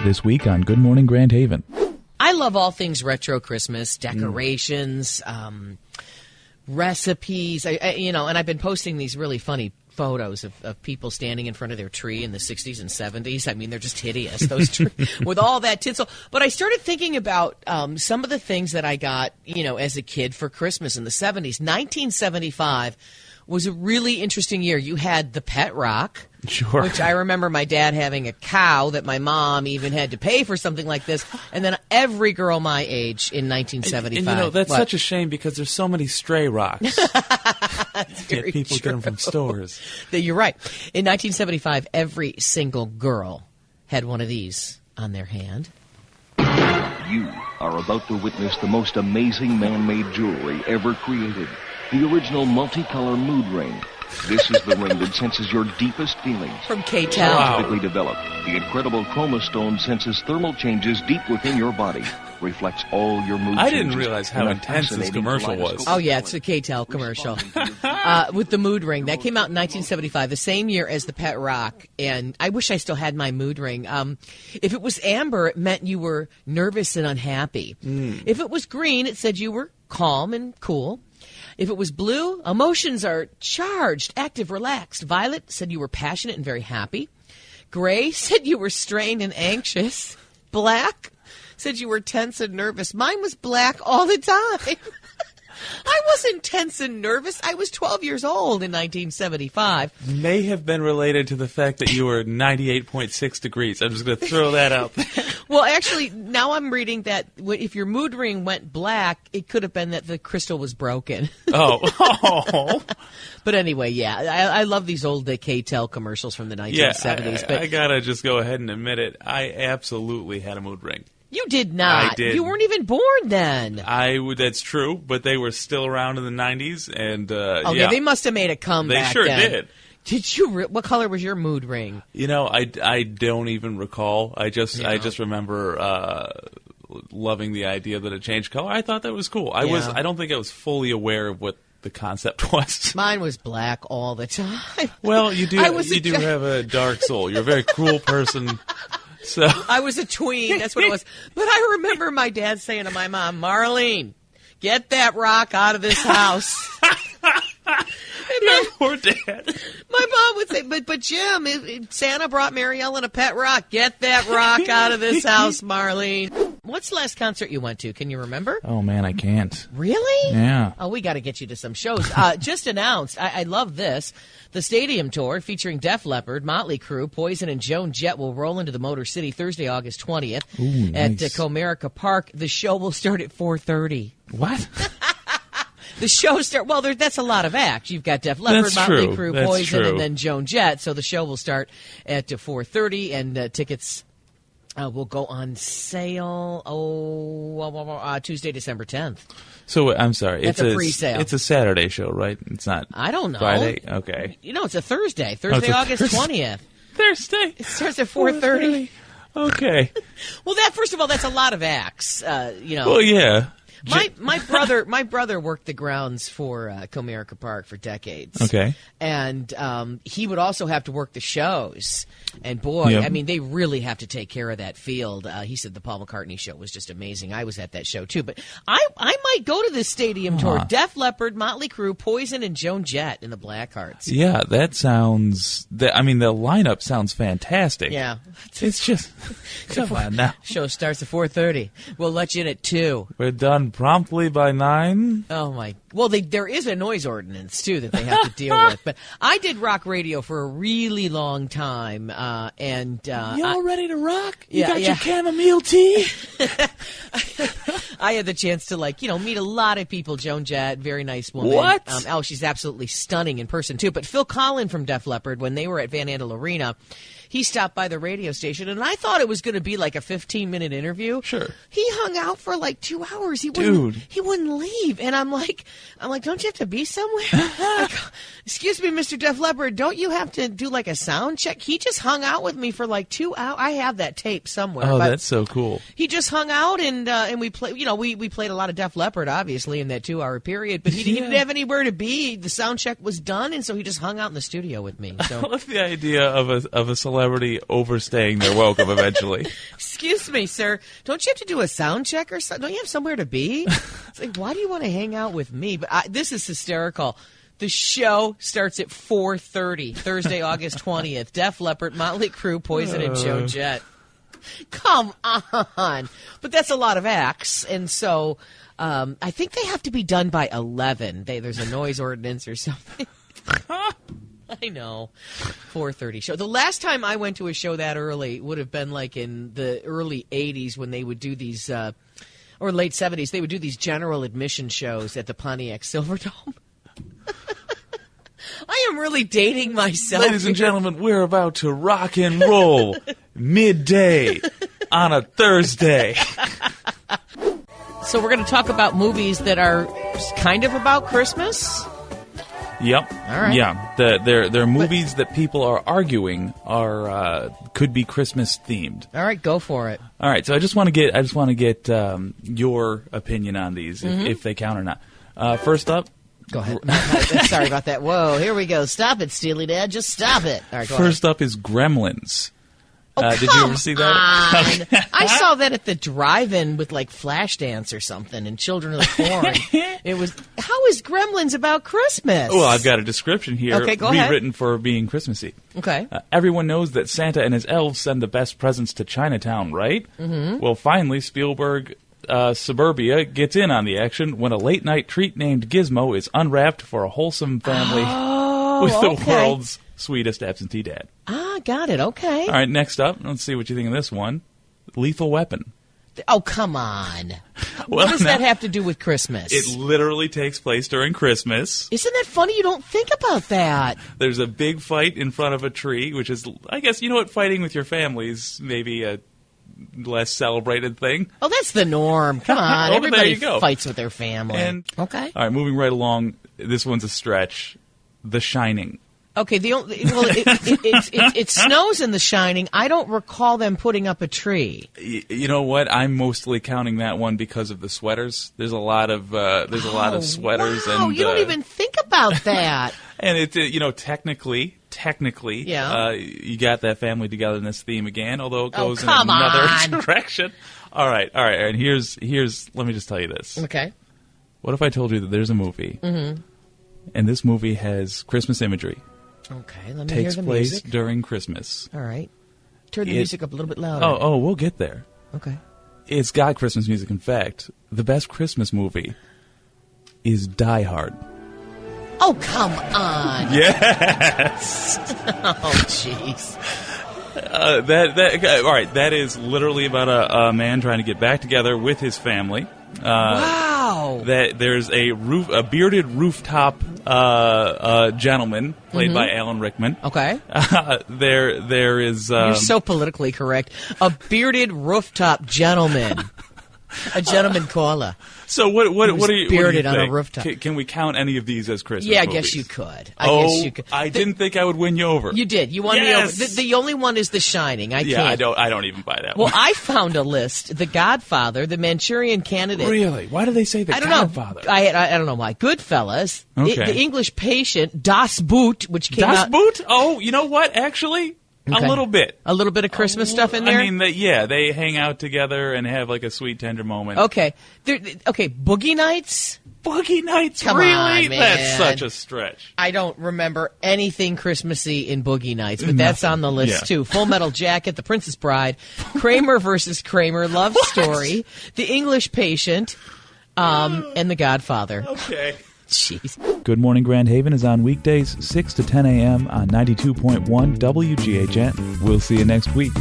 this week on Good Morning Grand Haven. I love all things retro Christmas, decorations, recipes, and I've been posting these really funny photos of people standing in front of their tree in the 60s and 70s. I mean, they're just hideous, those trees, with all that tinsel. But I started thinking about some of the things that I got, as a kid for Christmas in the 70s. 1975 was a really interesting year. You had the pet rock. Sure. Which I remember my dad having a cow that my mom even had to pay for something like this. And then every girl my age in 1975. And that's such a shame because there's so many stray rocks. Very people true. get them from stores. You're right. In 1975, every single girl had one of these on their hand. You are about to witness the most amazing man-made jewelry ever created. The original multicolor mood ring. This is the ring that senses your deepest feelings. From K-Tel. Scientifically developed, the incredible Chroma Stone senses thermal changes deep within your body. Reflects all your mood changes. I didn't realize how intense this commercial was. Oh, yeah, it's a K-Tel commercial. With the mood ring. That came out in 1975, the same year as the pet rock. And I wish I still had my mood ring. If it was amber, it meant you were nervous and unhappy. If it was green, it said you were calm and cool. If it was blue, emotions are charged, active, relaxed. Violet said you were passionate and very happy. Gray said you were strained and anxious. Black said you were tense and nervous. Mine was black all the time. I wasn't tense and nervous. I was 12 years old in 1975. May have been related to the fact that you were 98.6 degrees. I'm just going to throw that out there. Well, actually, now I'm reading that if your mood ring went black, it could have been that the crystal was broken. Oh. But anyway, yeah, I love these old K-Tel commercials from the 1970s. Yeah, but I got to just go ahead and admit it. I absolutely had a mood ring. You did not. I did. You weren't even born then. That's true, but they were still around in the 90s, and okay, they must have made a comeback. They sure then. did. Did you? What color was your mood ring? I don't even recall. I just remember loving the idea that it changed color. I thought that was cool. I don't think I was fully aware of what the concept was. Mine was black all the time. Well, you do have a dark soul. You're a very cruel person. So I was a tween. That's what it was. But I remember my dad saying to my mom, "Marlene, get that rock out of this house." Poor dad. My mom would say, but Jim, Santa brought Mary Ellen a pet rock. Get that rock out of this house, Marlene. What's the last concert you went to? Can you remember? Oh, man, I can't. Really? Yeah. Oh, we got to get you to some shows. Just announced, I love this, the Stadium Tour featuring Def Leppard, Motley Crue, Poison, and Joan Jett will roll into the Motor City Thursday, August 20th at Comerica Park. The show will start at 4:30. What? The show that's a lot of acts. You've got Def Leppard, Motley Crue, Poison, and then Joan Jett. So the show will start at 4:30, and tickets will go on sale Tuesday, December 10th. So I'm sorry, it's a pre-sale. It's a Saturday show, right? It's not. I don't know. Friday. Okay. It's a Thursday. August 20th. Thursday. It starts at 4:30. Okay. Well, first of all, that's a lot of acts. Well, yeah. My brother worked the grounds for Comerica Park for decades. Okay. And he would also have to work the shows. And boy, Yep. I mean, they really have to take care of that field. He said the Paul McCartney show was just amazing. I was at that show too. But I might go to this stadium tour. Def Leppard, Motley Crue, Poison, and Joan Jett in the Blackhearts. Yeah, that sounds. The lineup sounds fantastic. Yeah. It's just. Come on now. Show starts at 4:30. We'll let you in at 2. We're done promptly by 9. Oh my! Well, there is a noise ordinance too that they have to deal with. But I did rock radio for a really long time, and y'all ready to rock? You Yeah, got yeah. your chamomile tea? I had the chance to meet a lot of people. Joan Jett, very nice woman. What? She's absolutely stunning in person too. But Phil Collin from Def Leppard, when they were at Van Andel Arena, he stopped by the radio station, and I thought it was going to be like a 15-minute interview. Sure. He hung out for like 2 hours. He wouldn't leave, and I'm like, don't you have to be somewhere? Excuse me, Mr. Def Leppard, don't you have to do like a sound check? He just hung out with me for like 2 hours. I have that tape somewhere. Oh, but that's so cool. he just hung out and we played. we played a lot of Def Leppard, obviously, in that 2-hour period, but he didn't have anywhere to be. The sound check was done, and so he just hung out in the studio with me. So. I love the idea of a celebrity overstaying their welcome eventually. Excuse me, sir. Don't you have to do a sound check or something? Don't you have somewhere to be? It's like, why do you want to hang out with me? But this is hysterical. The show starts at 4:30, Thursday, August 20th. Def Leppard, Motley Crue, Poison, and Joan Jett. Come on. But that's a lot of acts, and so I think they have to be done by 11. There's a noise ordinance or something. I know. 4:30 show. The last time I went to a show that early would have been like in the early 80s when they would do these, or late 70s, they would do these general admission shows at the Pontiac Silverdome. I am really dating myself. Ladies and gentlemen, we're about to rock and roll midday on a Thursday. So we're going to talk about movies that are kind of about Christmas. Yep. All right. Yeah. They're movies that people are arguing could be Christmas themed. All right, go for it. All right. So I just want to get your opinion on these, if they count or not. First up. Go ahead. Sorry about that. Whoa, here we go. Stop it, Steely Dad. Just stop it. All right, go First up is Gremlins. Oh, did you ever see that? I saw that at the drive-in with like Flashdance or something and Children of the Corn. It was. How is Gremlins about Christmas? Well, I've got a description here, Okay, go ahead. rewritten for being Christmassy. Okay. Everyone knows that Santa and his elves send the best presents to Chinatown, right? Mm-hmm. Well, finally, Spielberg. Suburbia gets in on the action when a late-night treat named Gizmo is unwrapped for a wholesome family with the world's sweetest absentee dad. Ah, got it. Okay. All right, next up, let's see what you think of this one. Lethal Weapon. Oh, come on. Well, what does that have to do with Christmas? It literally takes place during Christmas. Isn't that funny? You don't think about that. There's a big fight in front of a tree, which is, I guess, fighting with your family is maybe a less celebrated thing. Oh, that's the norm. Come on. Oh, Everybody fights with their family. Okay. All right, moving right along. This one's a stretch. The Shining. Okay, it snows in The Shining. I don't recall them putting up a tree. You know what? I'm mostly counting that one because of the sweaters. There's a lot of sweaters. Wow, and you don't even think about that. And it's technically, yeah. You got that family togetherness theme again, although it goes in come another on. direction. All right. And here's. Let me just tell you this. Okay. What if I told you that there's a movie, and this movie has Christmas imagery? Okay, let me hear the place music. During Christmas. All right. Turn the music up a little bit louder. Oh, we'll get there. Okay. It's got Christmas music. In fact, the best Christmas movie is Die Hard. Oh, come on. Yes. Oh, jeez. All right, that is literally about a man trying to get back together with his family. Wow. That there's a bearded rooftop gentleman played by Alan Rickman. Okay. There is. You're so politically correct. A bearded rooftop gentleman. A gentleman caller. So what are you bearded on a rooftop? Can we count any of these as Christmas Yeah, I movies? guess you could. I didn't think I would win you over. You did. You won me over. The only one is The Shining. I can't. I don't even buy that well, one. I found a list. The Godfather, The Manchurian Candidate. Really? Why do they say The Godfather? I don't know why. Goodfellas. Okay. The English Patient. Das Boot, which came out. Das Boot? Oh, you know what? Actually, okay. A little bit. A little bit of Christmas stuff in there? I mean, they hang out together and have like a sweet, tender moment. Okay. Boogie Nights? Boogie Nights? Come really? on, man. That's such a stretch. I don't remember anything Christmassy in Boogie Nights, but that's on the list, too. Full Metal Jacket, The Princess Bride, Kramer versus Kramer, Love Story, The English Patient, and The Godfather. Okay. Jeez. Good Morning Grand Haven is on weekdays 6 to 10 a.m. on 92.1 WGHN. We'll see you next week.